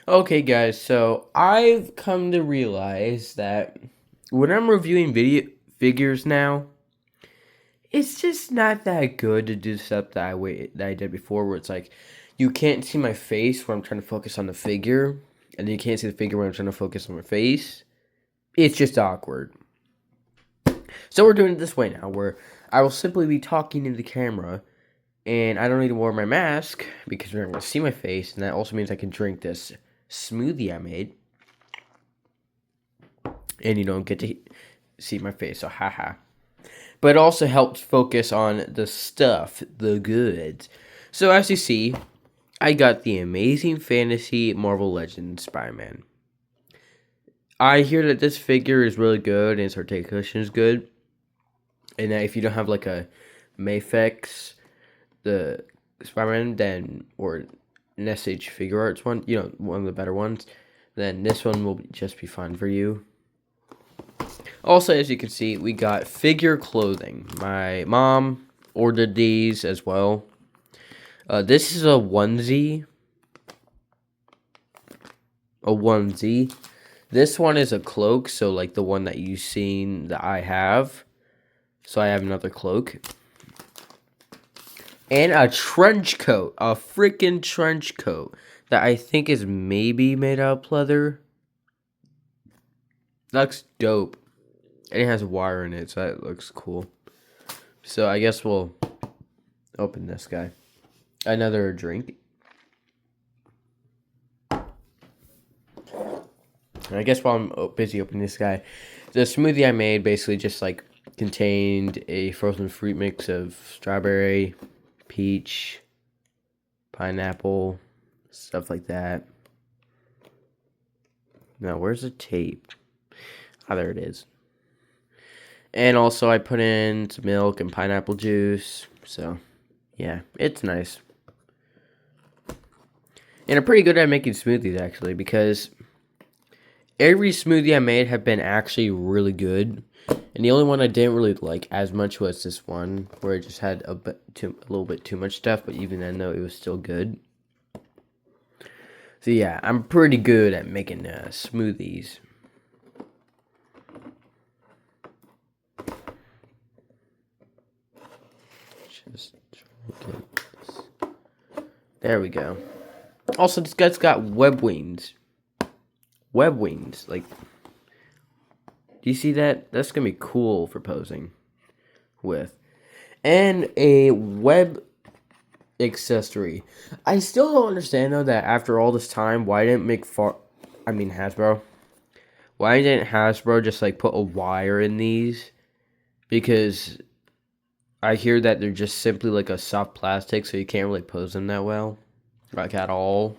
Okay, guys, so I've come to realize that when I'm reviewing video figures now, it's just not that good to do stuff that I did before, where it's like you can't see my face when I'm trying to focus on the figure, and you can't see the figure when I'm trying to focus on my face. It's just awkward. So we're doing it this way now, where I will simply be talking in the camera, and I don't need to wear my mask because you're not going to see my face, and that also means I can drink this smoothie I made. And you don't get to see my face, so haha. But it also helps focus on the stuff, the goods. So as you see, I got the Amazing Fantasy Marvel Legends Spider-Man. I hear that this figure is really good and its articulation is good. And that if you don't have like a Mafex, the Spider-Man, then, or an SH Figure Arts one, one of the better ones, then this one will just be fine for you. Also, as you can see, we got figure clothing. My mom ordered these as well. This is a onesie. A onesie. This one is a cloak, so like the one that you've seen that I have. So I have another cloak. And a trench coat. A freaking trench coat. That I think is maybe made out of pleather. Looks dope. And it has wire in it, so that looks cool. So I guess we'll open this guy. Another drink. I guess while I'm busy opening this guy, the smoothie I made basically just like contained a frozen fruit mix of strawberry, peach, pineapple, stuff like that. Now, where's the tape? Ah, there it is. And also I put in some milk and pineapple juice. So, yeah, it's nice. And I'm pretty good at making smoothies, actually, because every smoothie I made have been actually really good. And the only one I didn't really like as much was this one, where it just had a little bit too much stuff. But even then, though, it was still good. So, yeah, I'm pretty good at making smoothies. There we go. Also, this guy's got web wings. Web wings, like, do you see that? That's gonna be cool for posing with. And a web accessory. I still don't understand though that after all this time, why didn't Hasbro? Why didn't Hasbro just like put a wire in these? Because I hear that they're just simply like a soft plastic, so you can't really pose them that well, like at all.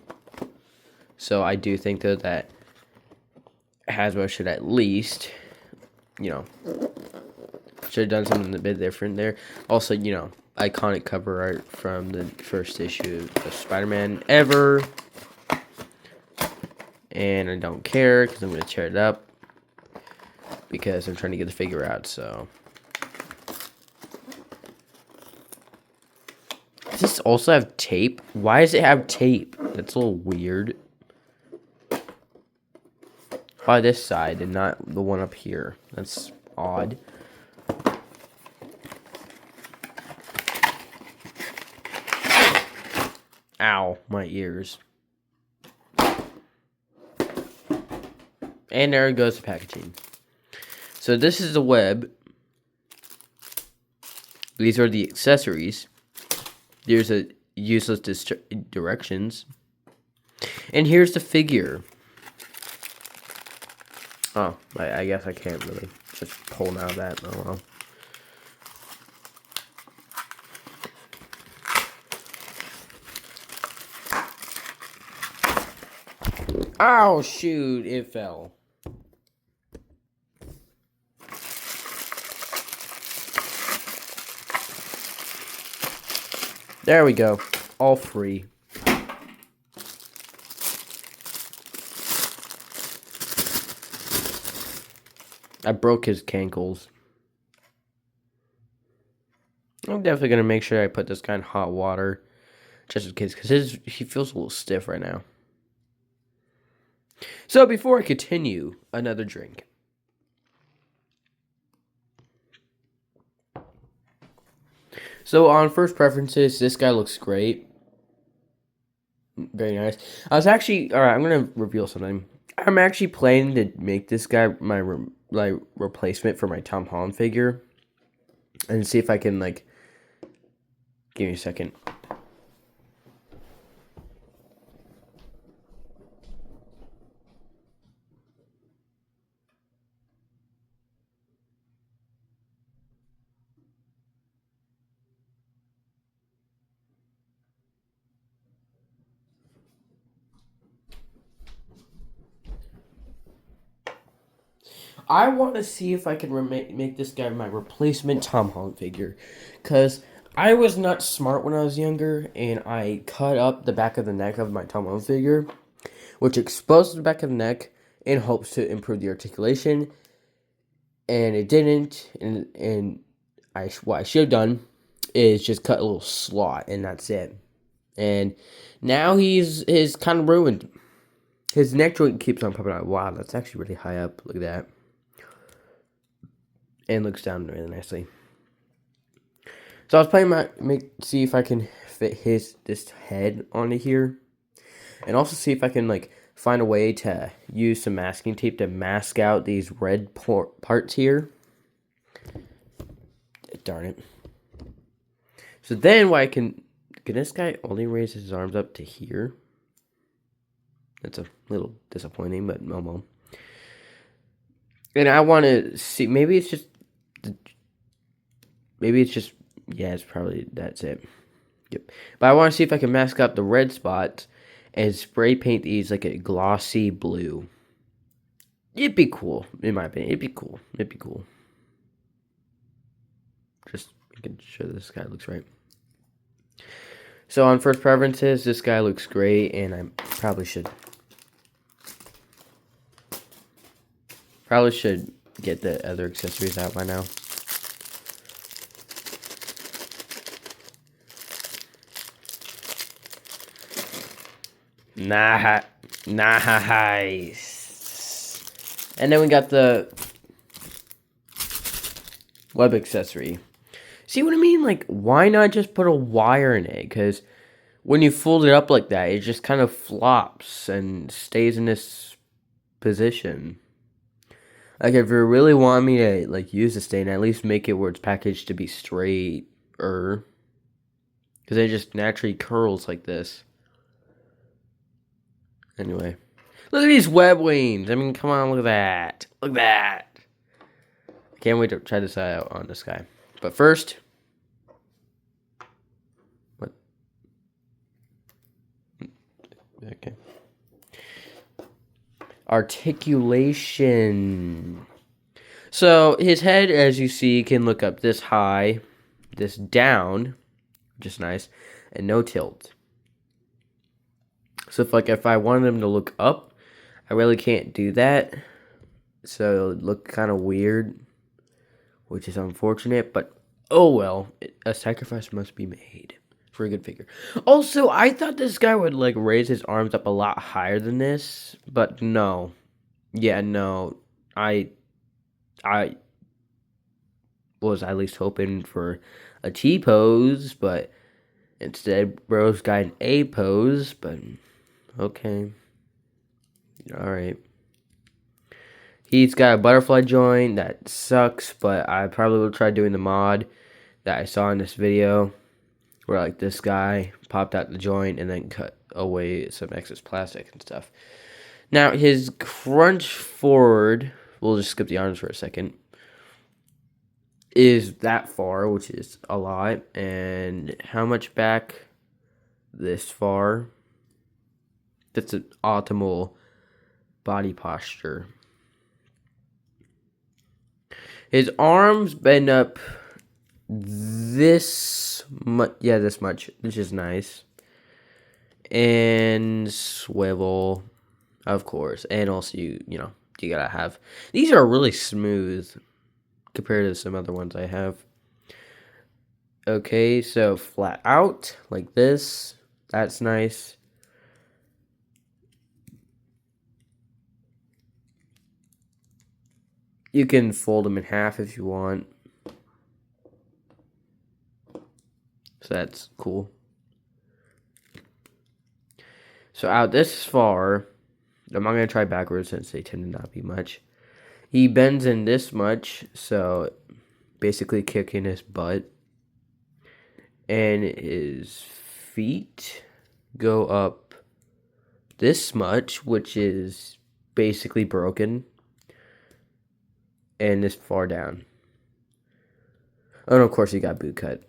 So I do think though that Hasbro should at least, should have done something a bit different there. Also, iconic cover art from the first issue of Spider-Man ever. And I don't care because I'm going to tear it up because I'm trying to get the figure out, so. Does this also have tape? Why does it have tape? That's a little weird. Why this side and not the one up here? That's odd. Ow, my ears. And there goes the packaging. So this is the web. These are the accessories. There's a useless directions. And here's the figure. Oh, I guess I can't really just pull out that. Oh well. Oh, shoot, it fell. There we go. All free. I broke his cankles. I'm definitely going to make sure I put this guy in hot water. Just in case. Because he feels a little stiff right now. So before I continue, another drink. So on first preferences, this guy looks great. Very nice. I was actually all right. I'm gonna reveal something. I'm actually planning to make this guy my replacement for my Tom Holland figure, and see if I can like. Give me a second. I want to see if I can make this guy my replacement Tom Holland figure, because I was not smart when I was younger, and I cut up the back of the neck of my Tom Holland figure, which exposed the back of the neck in hopes to improve the articulation, and it didn't. And what I should have done is just cut a little slot, and that's it. And now he's kind of ruined. His neck joint keeps on popping out. Wow, that's actually really high up. Look at that. And looks down really nicely. So I was planning see if I can fit this head onto here, and also see if I can like find a way to use some masking tape to mask out these red parts here. Darn it. So then what I can this guy only raise his arms up to here? That's a little disappointing, but no well. And I want to see, maybe it's just yeah, it's probably that's it. Yep. But I want to see if I can mask out the red spots and spray paint these like a glossy blue. It'd be cool, in my opinion. It'd be cool. Just making sure this guy looks right. So on first preferences, this guy looks great, and I probably should get the other accessories out by now. Nice. And then we got the web accessory. See what I mean? Like, why not just put a wire in it? Because when you fold it up like that, it just kind of flops and stays in this position. Like, if you really want me to, like, use the stain, at least make it where it's packaged to be straighter. Because it just naturally curls like this. Anyway. Look at these web wings. I mean, come on, look at that. Look at that. I can't wait to try this out on this guy. But first... What? Okay. Articulation. So his head, as you see, can look up this high, this down, which is nice, and no tilt. So if I wanted him to look up, I really can't do that. So it would look kind of weird, which is unfortunate, but oh well, a sacrifice must be made for a good figure. Also, I thought this guy would like raise his arms up a lot higher than this, but no. Yeah, no. I was at least hoping for a T pose, but instead bro's got an A pose, but okay. Alright. He's got a butterfly joint that sucks, but I probably will try doing the mod that I saw in this video, where like this guy popped out the joint and then cut away some excess plastic and stuff. Now his crunch forward, we'll just skip the arms for a second, is that far, which is a lot. And how much back? This far. That's an optimal body posture. His arms bend up this much. Yeah, this much, which is nice. And swivel, of course. And also, you gotta have. These are really smooth compared to some other ones I have. Okay, so flat out like this. That's nice. You can fold them in half if you want. So that's cool. So out this far, I'm not going to try backwards since they tend to not be much. He bends in this much, so basically kicking his butt. And his feet go up this much, which is basically broken. And this far down. Oh, and of course, he got boot cut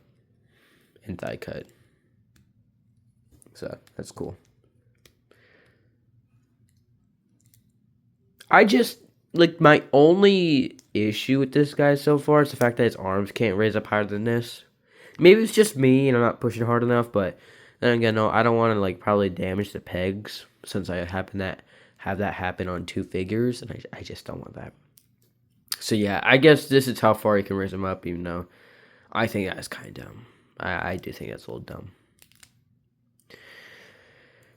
and thigh cut. So that's cool. I just like my only issue with this guy so far is the fact that his arms can't raise up higher than this. Maybe it's just me and I'm not pushing hard enough, but then again, no, I don't want to like probably damage the pegs since I have that happen on 2 figures, and I just don't want that. So yeah, I guess this is how far you can raise them up, even though I think that's kind of dumb. I do think that's a little dumb.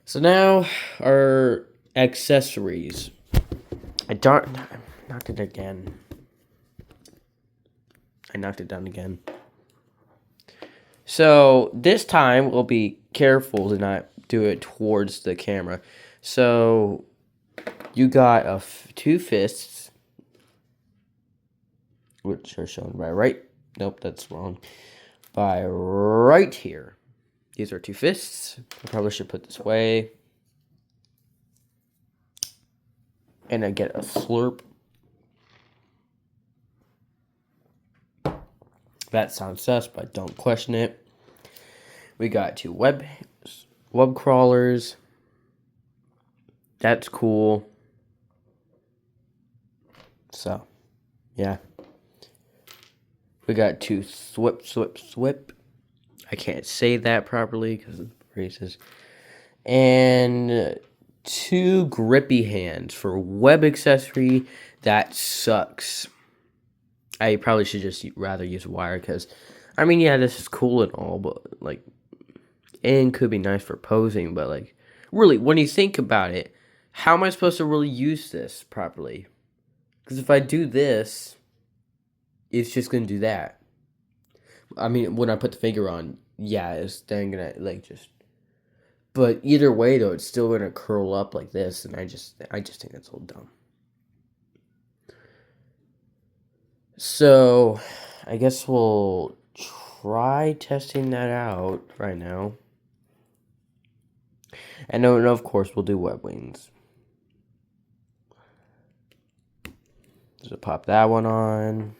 So now our accessories. I knocked it again. I knocked it down again. So this time we'll be careful to not do it towards the camera. So you got 2 fists, which are shown by right. Nope, that's wrong. By right here. These are 2 fists. I probably should put this away. And I get a slurp. That sounds sus, but don't question it. We got 2 web crawlers. That's cool. So, yeah. We got 2 swip. I can't say that properly because of braces. And 2 grippy hands for web accessory. That sucks. I probably should just rather use wire because, I mean, yeah, this is cool and all, but, like, and could be nice for posing, but, like, really, when you think about it, how am I supposed to really use this properly? Because if I do this, it's just going to do that. I mean, when I put the figure on, yeah, it's then going to, like, just... But either way, though, it's still going to curl up like this, and I just think that's a little dumb. So, I guess we'll try testing that out right now. And no, of course, we'll do web wings. So pop that one on.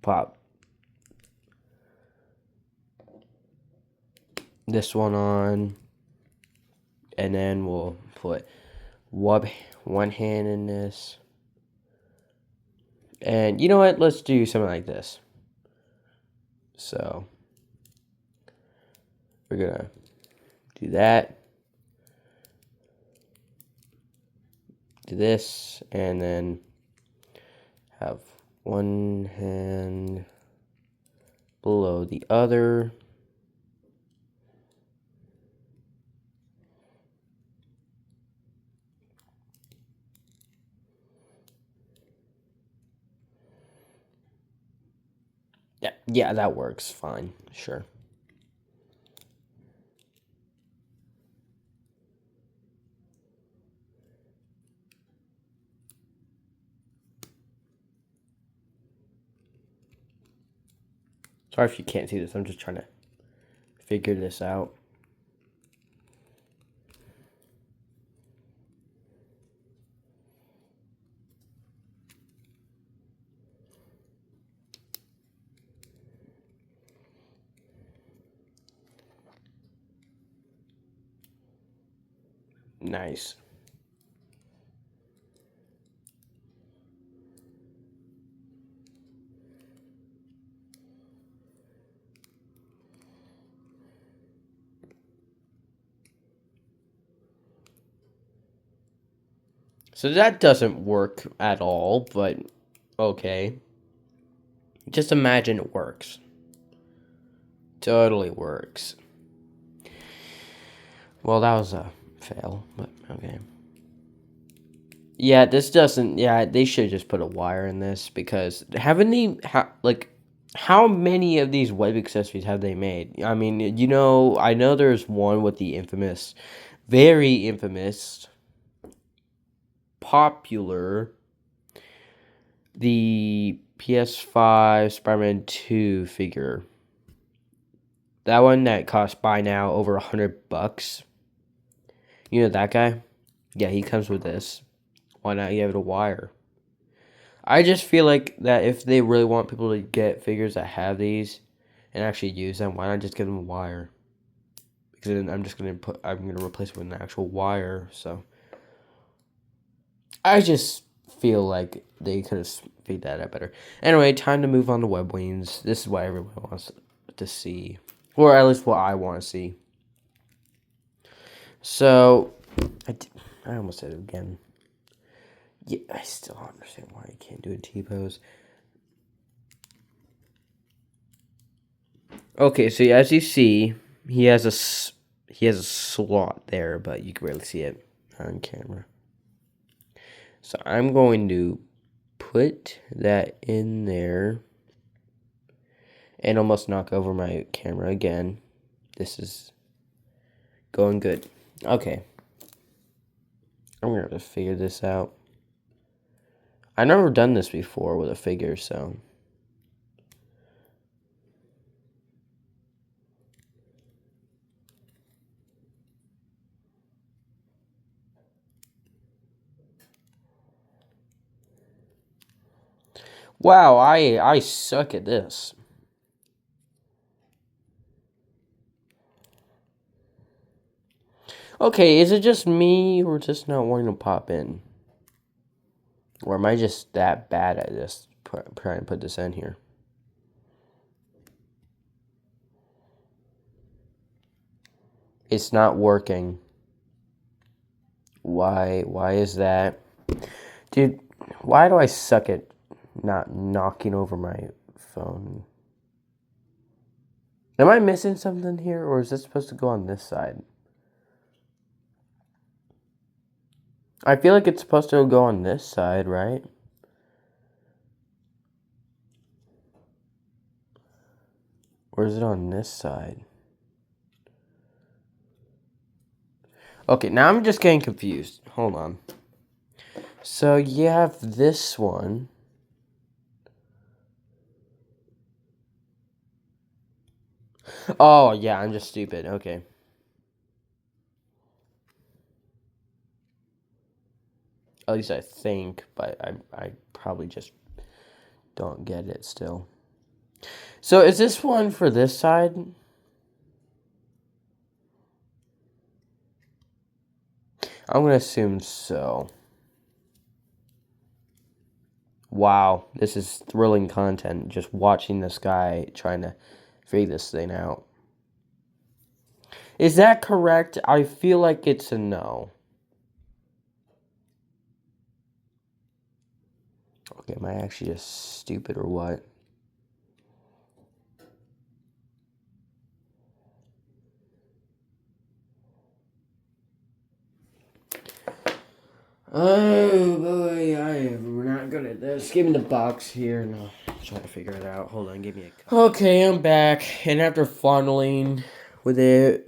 Pop this one on. And then we'll put one hand in this. And you know what? Let's do something like this. So we're going to do that. Do this. And then have one hand below the other. Yeah, that works fine. Sure. Sorry if you can't see this. I'm just trying to figure this out. Nice. So that doesn't work at all, but okay. Just imagine it works. Totally works. Well, that was a fail, but okay. Yeah, this doesn't. Yeah, they should just put a wire in this because haven't they? How many of these web accessories have they made? I mean, I know there's one with the infamous, very infamous, popular, the PS5 Spider-Man 2 figure. That one that costs by now over $100. You know that guy? Yeah, he comes with this. Why not give it a wire? I just feel like that if they really want people to get figures that have these and actually use them, why not just give them a wire? Because then I'm gonna replace it with an actual wire. So I just feel like they could have figured that out better. Anyway, time to move on to web wings. This is what everyone wants to see, or at least what I want to see. So I almost said it again. Yeah, I still don't understand why you can't do a T-pose. Okay, so as you see, he has a slot there, but you can barely see it on camera. So I'm going to put that in there and almost knock over my camera again. This is going good. Okay. I'm going to have to figure this out. I've never done this before with a figure, so... Wow, I suck at this. Okay, is it just me or just not wanting to pop in? Or am I just that bad at this, trying to put this in here? It's not working. Why is that? Dude, why do I suck at not knocking over my phone? Am I missing something here, or is this supposed to go on this side? I feel like it's supposed to go on this side, right? Or is it on this side? Okay, now I'm just getting confused. Hold on. So you have this one. Oh, yeah, I'm just stupid. Okay. At least I think, but I probably just don't get it still. So is this one for this side? I'm going to assume so. Wow, this is thrilling content, just watching this guy trying to figure this thing out. Is that correct? I feel like it's a no. Okay, am I actually just stupid or what? Oh boy, I am not good at this. Give me the box here and I'll try to figure it out. Hold on, give me a... Okay, I'm back. And after funneling with it,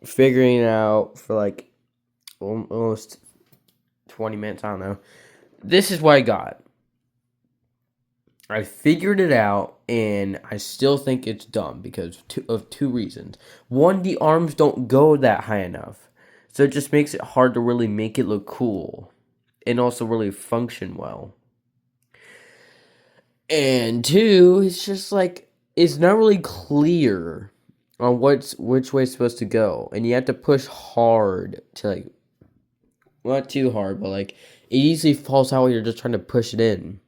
figuring it out for like almost 20 minutes, I don't know. This is what I got. I figured it out, and I still think it's dumb because of two reasons. One, the arms don't go that high enough, so it just makes it hard to really make it look cool and also really function well. And two, it's just like it's not really clear on which way it's supposed to go, and you have to push hard to like, well, not too hard, but like it easily falls out when you're just trying to push it in.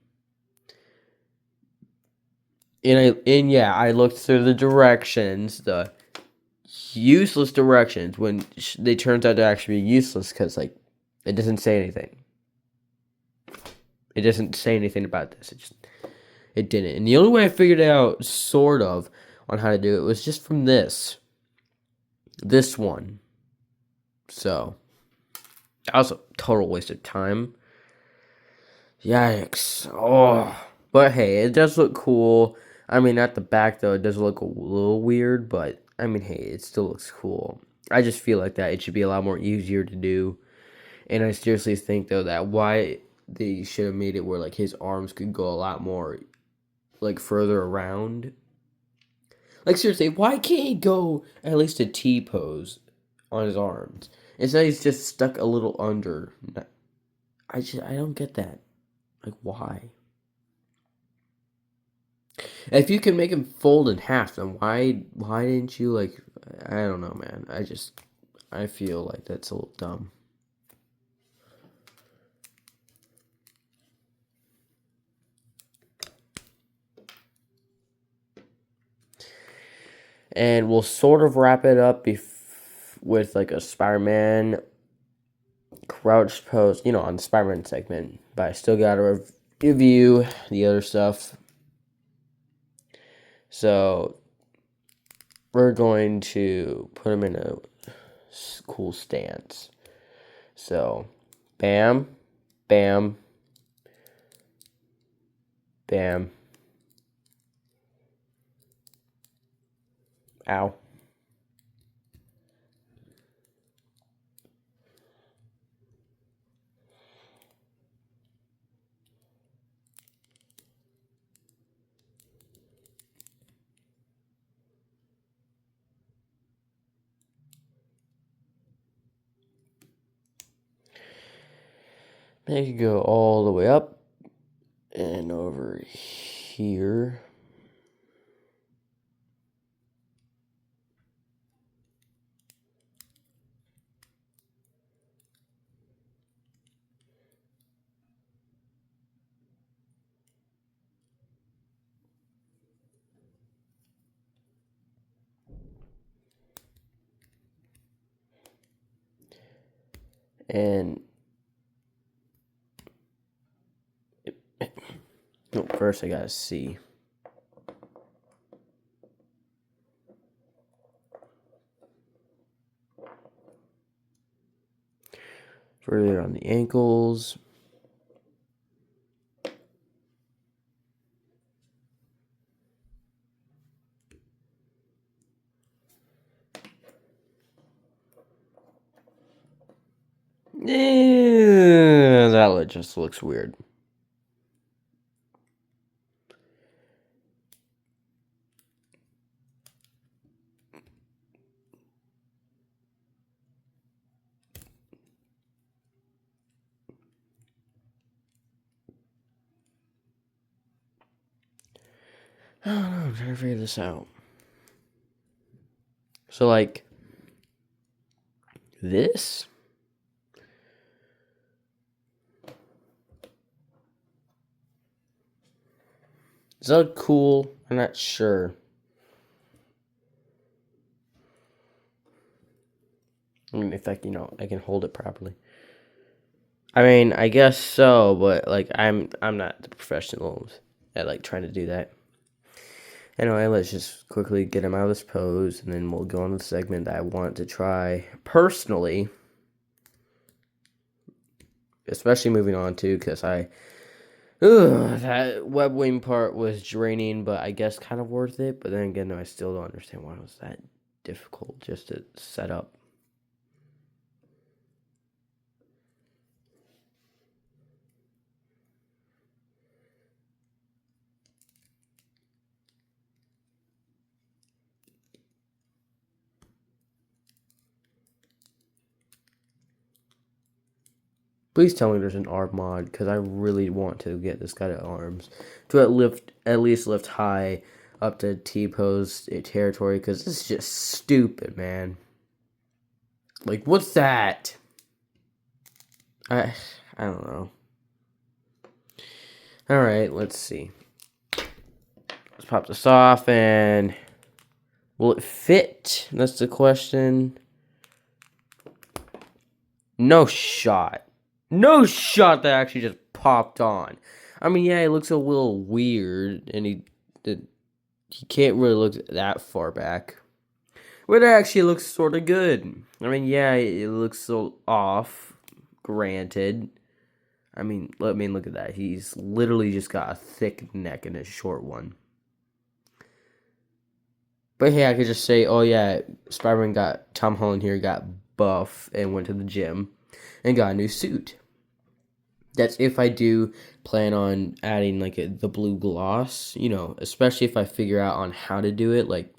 And yeah, I looked through the directions, the useless directions, when they turned out to actually be useless because like it doesn't say anything. It doesn't say anything about this. It didn't. And the only way I figured out sort of on how to do it was just from this one. So that was a total waste of time. Yikes. Oh. But hey, it does look cool. I mean, at the back, though, it does look a little weird, but I mean, hey, it still looks cool. I just feel like that it should be a lot more easier to do. And I seriously think, though, that why they should have made it where, like, his arms could go a lot more, like, further around. Like, seriously, why can't he go at least a T pose on his arms? Instead, he's just stuck a little under. I don't get that. Like, why? If you can make him fold in half, then why didn't you, like, I don't know, man. I feel like that's a little dumb. And we'll sort of wrap it up with like a Spider-Man crouch pose, on the Spider-Man segment. But I still gotta review the other stuff. So we're going to put him in a cool stance. So, bam, bam, bam. Ow. Make it go all the way up and over here. And no, first I gotta see. Further on the ankles. Yeah, that just looks weird. I don't know, I'm trying to figure this out. So, like, this? Is that cool? I'm not sure. I mean, if I can hold it properly. I mean, I guess so, but like I'm not the professional at like trying to do that. Anyway, let's just quickly get him out of this pose, and then we'll go on the segment that I want to try personally, especially moving on to because that web wing part was draining, but I guess kind of worth it. But then again, I still don't understand why it was that difficult just to set up. Please tell me there's an arm mod, because I really want to get this guy to arms. To at least lift high up to T-pose territory, because this is just stupid, man. Like, what's that? I don't know. Alright, let's see. Let's pop this off, and will it fit? That's the question. No shot. No shot that actually just popped on. I mean, yeah, it looks a little weird, and he can't really look that far back. But it actually looks sort of good. I mean, yeah, it looks so off, granted. Look at that. He's literally just got a thick neck and a short one. But hey, I could just say, oh yeah, Tom Holland here got buff and went to the gym and got a new suit. That's if I do plan on adding like the blue gloss, especially if I figure out on how to do it, like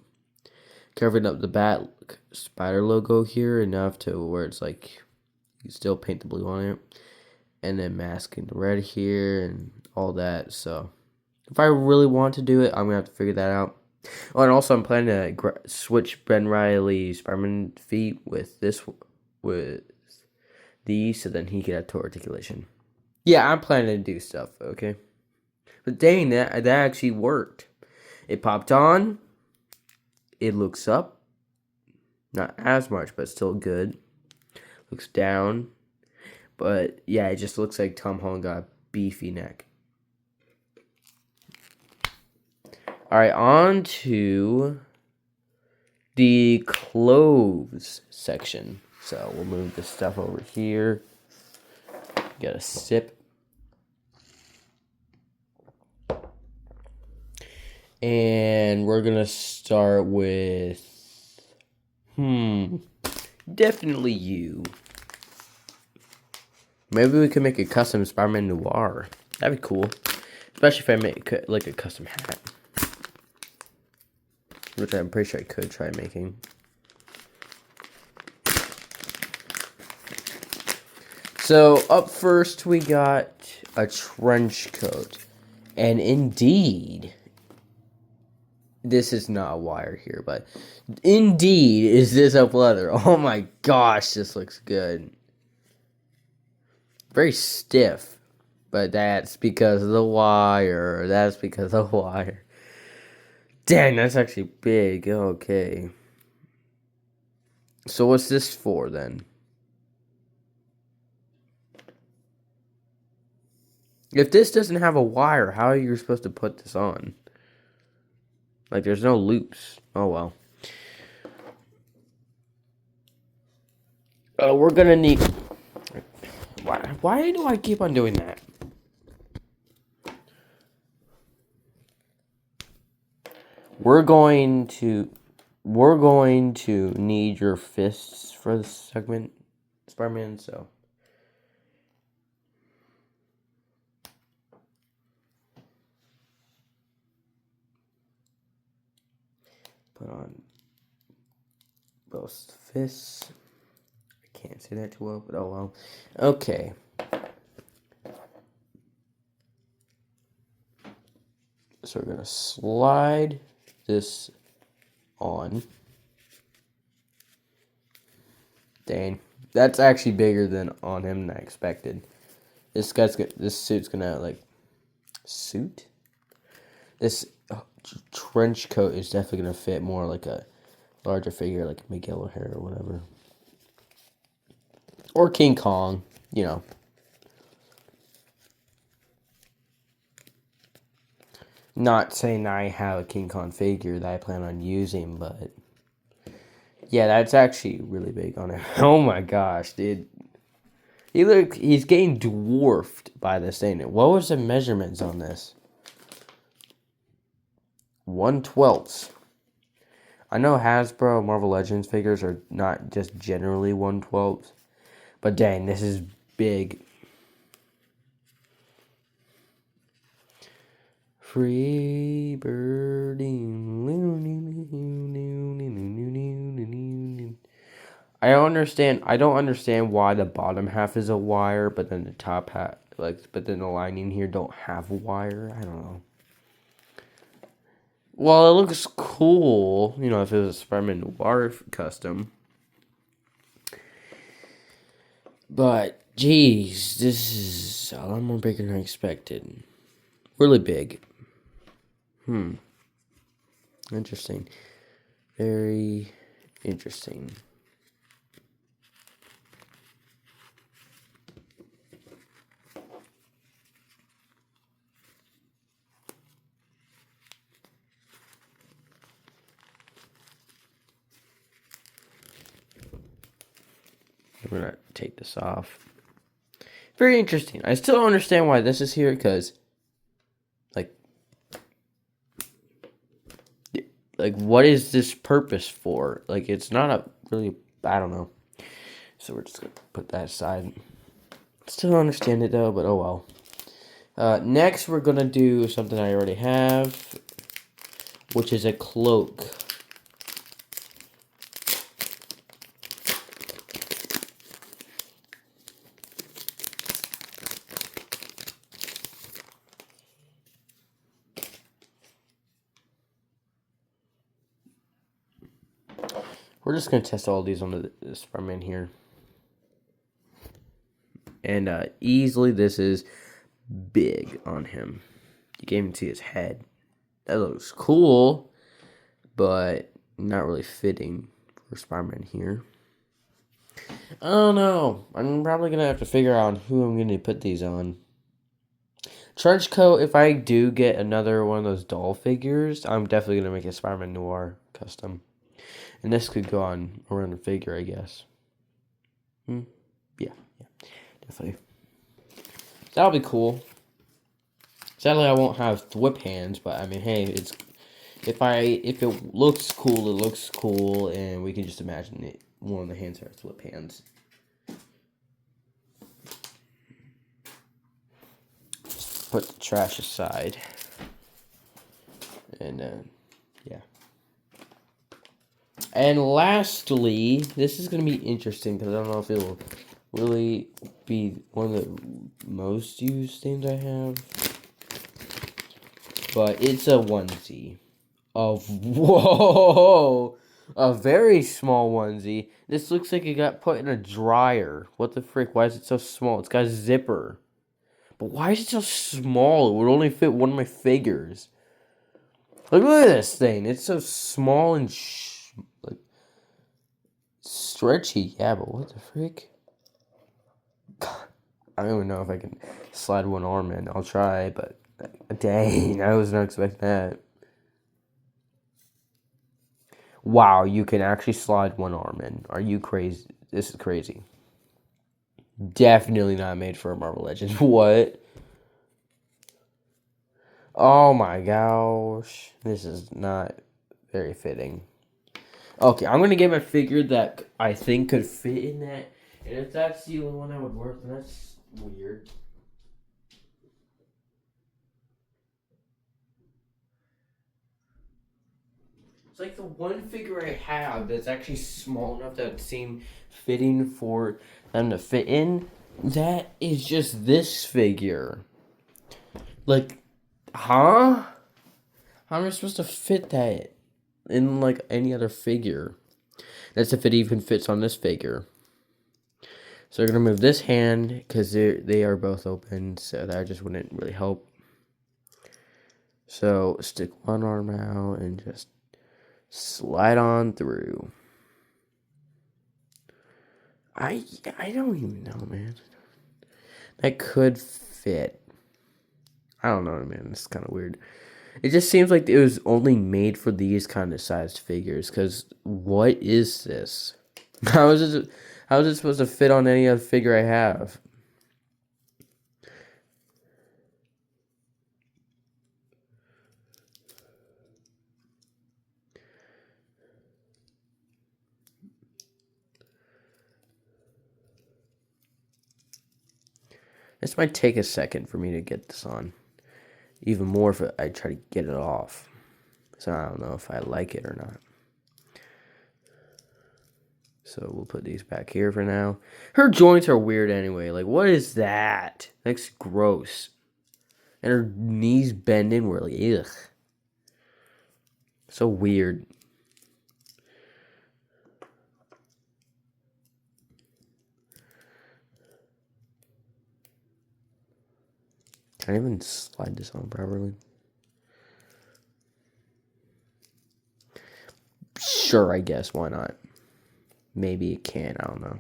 covering up the bat spider logo here enough to where it's like you still paint the blue on it, and then masking the red here and all that. So if I really want to do it, I'm gonna have to figure that out. Oh, and also I'm planning to switch Ben Reilly Spider-Man feet with these, so then he can have toe articulation. Yeah, I'm planning to do stuff, okay? But dang, that actually worked. It popped on. It looks up. Not as much, but still good. Looks down. But yeah, it just looks like Tom Holland got a beefy neck. Alright, on to the clothes section. So we'll move this stuff over here. Get a sip. And we're gonna start with definitely you. Maybe we can make a custom Spider-Man Noir. That'd be cool. Especially if I make like a custom hat. Which I'm pretty sure I could try making. So up first we got a trench coat. And indeed, this is not a wire here, but indeed is this a leather. Oh my gosh, this looks good. Very stiff, but that's because of the wire. That's because of the wire. Dang, that's actually big. Okay. So what's this for then? If this doesn't have a wire, how are you supposed to put this on? Like, there's no loops. Oh, well. We're gonna need... Why do I keep on doing that? We're going to need your fists for this segment, Spider-Man, so... Put on both fists. I can't say that too well, but oh well. Okay. So we're gonna slide this on. Dang, that's actually bigger than on him than I expected. This suit's gonna like suit. This trench coat is definitely gonna fit more like a larger figure, like Miguel O'Hara or whatever, or King Kong. Not saying I have a King Kong figure that I plan on using, but yeah, that's actually really big on it. Oh my gosh, dude. He's getting dwarfed by this thing. What was the measurements on this? 1/12. I know Hasbro Marvel Legends figures are not just generally 1/12, but dang, this is big. Free birdie. I don't understand why the bottom half is a wire, but then the top half, but then the lining here don't have a wire. I don't know. Well, it looks cool, if it was a Spider-Man Noir custom. But, geez, this is a lot more bigger than I expected. Really big. Interesting. Very interesting. I'm gonna take this off. Very interesting. I still don't understand why this is here, because, like, what is this purpose for? Like, it's not a really, I don't know. So we're just gonna put that aside. Still don't understand it though, but oh well. Next, we're gonna do something I already have, which is a cloak. We're just gonna test all these on the Spider-Man here. And easily this is big on him. You can't even see his head. That looks cool, but not really fitting for Spider-Man here. I don't know. I'm probably gonna have to figure out who I'm gonna put these on. Trenchcoat, if I do get another one of those doll figures, I'm definitely gonna make a Spider-Man Noir custom. And this could go on a random figure, I guess. Yeah, definitely. That'll be cool. Sadly, I won't have whip hands, but I mean, hey, it's if it looks cool, it looks cool, and we can just imagine it. One of the hands has whip hands. Just put the trash aside, and yeah. And lastly, this is gonna be interesting because I don't know if it will really be one of the most used things I have. But it's a onesie. Whoa! A very small onesie. This looks like it got put in a dryer. What the frick? Why is it so small? It's got a zipper. But why is it so small? It would only fit one of my figures. Look at this thing. It's so small and like stretchy. Yeah, but what the frick? I don't even know if I can slide one arm in. I'll try, but dang, I was not expecting that. Wow, you can actually slide one arm in. Are you crazy? This is crazy. Definitely not made for a Marvel Legends. What? Oh my gosh. This is not very fitting. Okay, I'm going to get my figure that I think could fit in that. And if that's the only one that would work, then that's weird. It's like the one figure I have that's actually small enough that would seem fitting for them to fit in. That is just this figure. Like, huh? How am I supposed to fit that in like any other figure? That's if it even fits on this figure. So we're gonna move this hand because they are both open, so that just wouldn't really help. So stick one arm out and just slide on through. I don't even know, man. That could fit. I don't know, man. It's kind of weird. It just seems like it was only made for these kind of sized figures. Because what is this? How is it supposed to fit on any other figure I have? This might take a second for me to get this on. Even more if I try to get it off. So I don't know if I like it or not. So we'll put these back here for now. Her joints are weird anyway. Like, what is that? That's gross. And her knees bend inwardly. Ugh. So weird. Can I even slide this on properly? Sure, I guess. Why not? Maybe it can. I don't know.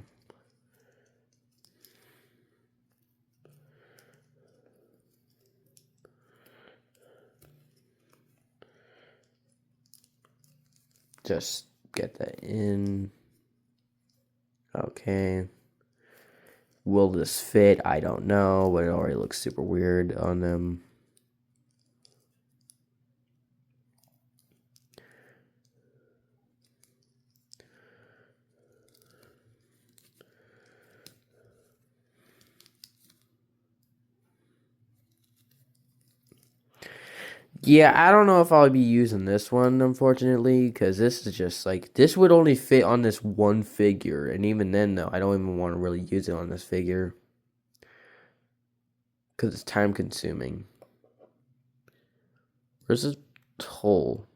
Just get that in. Okay. Will this fit? I don't know, but it already looks super weird on them. Yeah, I don't know if I'll be using this one, unfortunately, because this is just like, this would only fit on this one figure. And even then, though, I don't even want to really use it on this figure because it's time consuming. Where's this hole?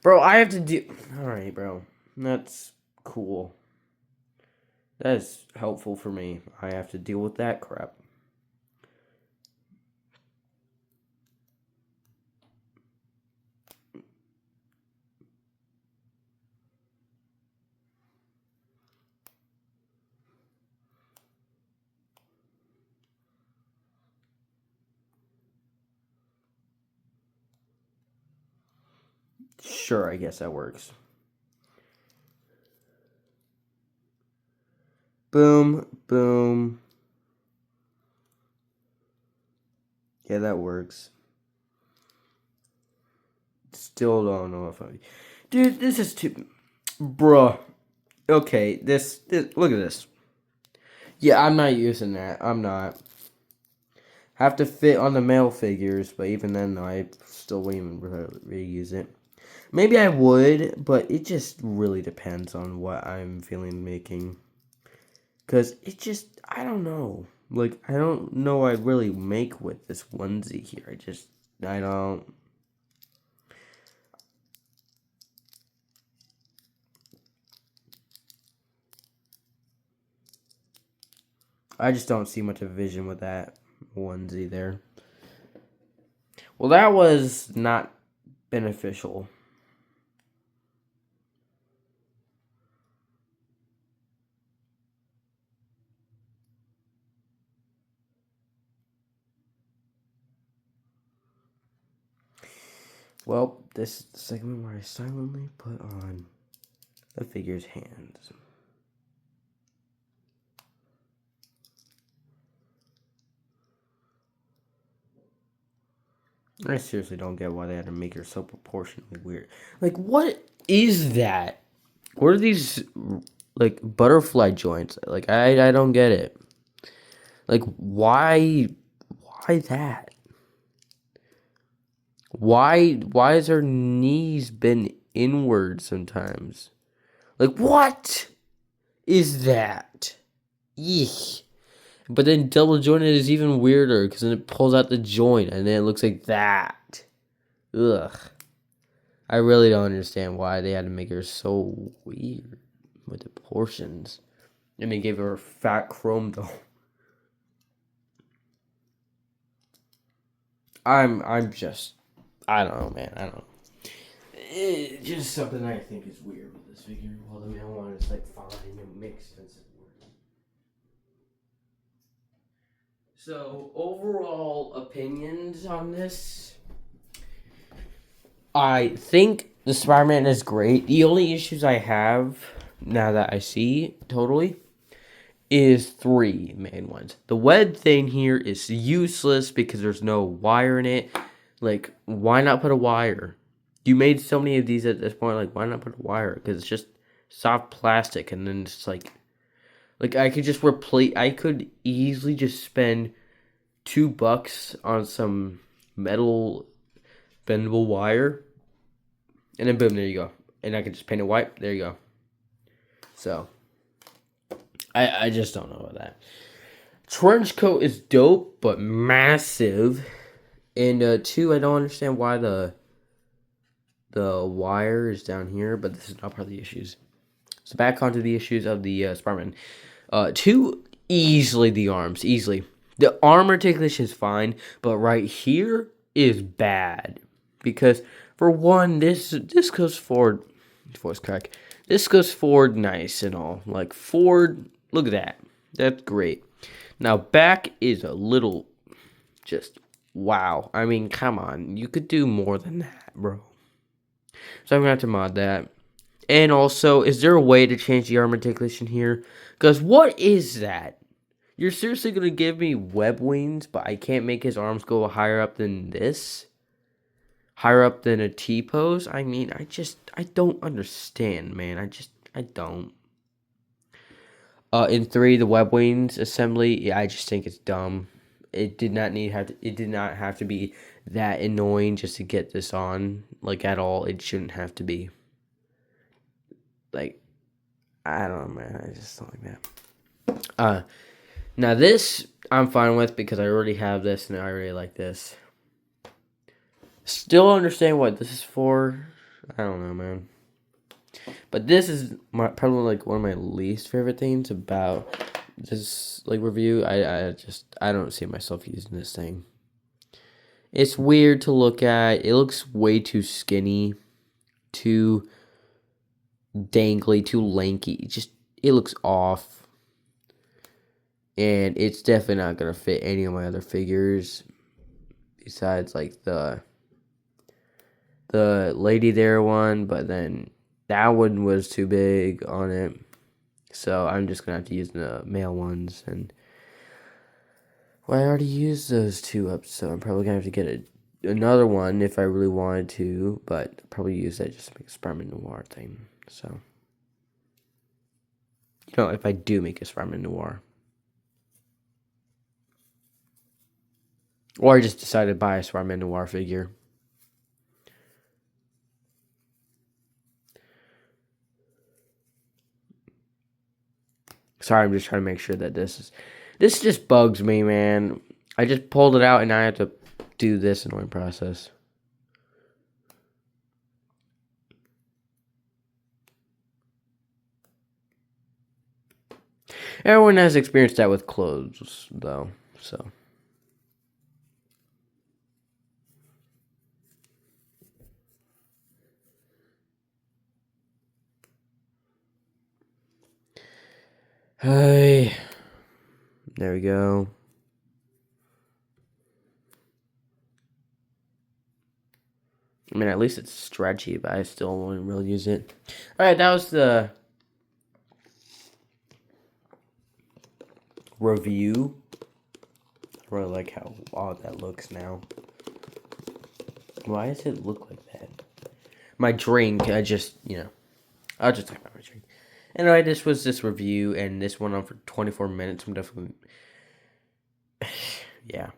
Bro, I have to do... Alright, bro. That's cool. That is helpful for me. I have to deal with that crap. Sure, I guess that works. Boom, boom. Yeah, that works. Still don't know if I... Dude, this is too... Bruh. Okay, this... Look at this. Yeah, I'm not using that. I'm not. Have to fit on the male figures, but even then, though, I still wouldn't even reuse it. Maybe I would, but it just really depends on what I'm feeling making. Because it just, I don't know. Like, I don't know what I really make with this onesie here. I don't. I just don't see much of a vision with that onesie there. Well, that was not beneficial. Well, this is the segment where I silently put on the figure's hands. I seriously don't get why they had to make her so proportionally weird. Like, what is that? What are these, like, butterfly joints? Like, I don't get it. Like, why that? Why is her knees bend inward sometimes? Like, what is that? Eek. But then double jointed is even weirder because then it pulls out the joint and then it looks like that. Ugh. I really don't understand why they had to make her so weird with the portions. And they gave her a fat chrome doll. I'm just, I don't know, man. I don't know. It's just something I think is weird with this figure. While the male one is like fine and makes sense. So overall opinions on this, I think the Spider-Man is great. The only issues I have now that I see totally is three main ones. The web thing here is useless because there's no wire in it. Like, why not put a wire? You made so many of these at this point. Like, why not put a wire? Because it's just soft plastic, and then it's like I could just replace. I could easily just spend $2 on some metal bendable wire, and then boom, there you go. And I could just paint it white. There you go. So, I just don't know about that. Trench coat is dope, but massive. And two, I don't understand why the wire is down here, but this is not part of the issues. So back onto the issues of the Spider-Man. Two, easily the arms, easily. The arm articulation is fine, but right here is bad. Because, for one, this goes forward. Voice crack. This goes forward nice and all. Like, forward, Look at that. That's great. Now, back is a little just wow. I mean, come on. You could do more than that, bro. So I'm going to have to mod that. And also, is there a way to change the arm articulation here? Because what is that? You're seriously going to give me web wings, but I can't make his arms go higher up than this? Higher up than a T-pose? I mean, I don't understand, man. I don't. In 3, the web wings assembly, yeah, I just think it's dumb. It did not have to be that annoying just to get this on, like, at all. It shouldn't have to be. Like, I don't know, man. I just don't like that. Now this I'm fine with because I already have this and I really like this. Still understand what this is for. I don't know, man. But this is probably like one of my least favorite things about this like review. I don't see myself using this thing. It's weird to look at. It looks way too skinny, too dangly, too lanky. It looks off. And it's definitely not going to fit any of my other figures. Besides, like, the lady there one. But then that one was too big on it. So I'm just going to have to use the male ones. And, well, I already used those 2 up. So I'm probably going to have to get another one if I really wanted to. But I'll probably use that just to make a Spider-Man Noir thing. So, you know, if I do make a Spider-Man Noir. Or I just decided to buy a Spider-Man Noir figure. Sorry, I'm just trying to make sure that this just bugs me, man. I just pulled it out and now I have to do this annoying process. Everyone has experienced that with clothes, though, so. Hey, there we go. I mean, at least it's stretchy, but I still wouldn't really use it. Alright, that was the review. I really like how odd that looks now. Why does it look like that? My drink, I'll just talk about my drink. Anyway, this was this review, and this went on for 24 minutes. I'm definitely, yeah.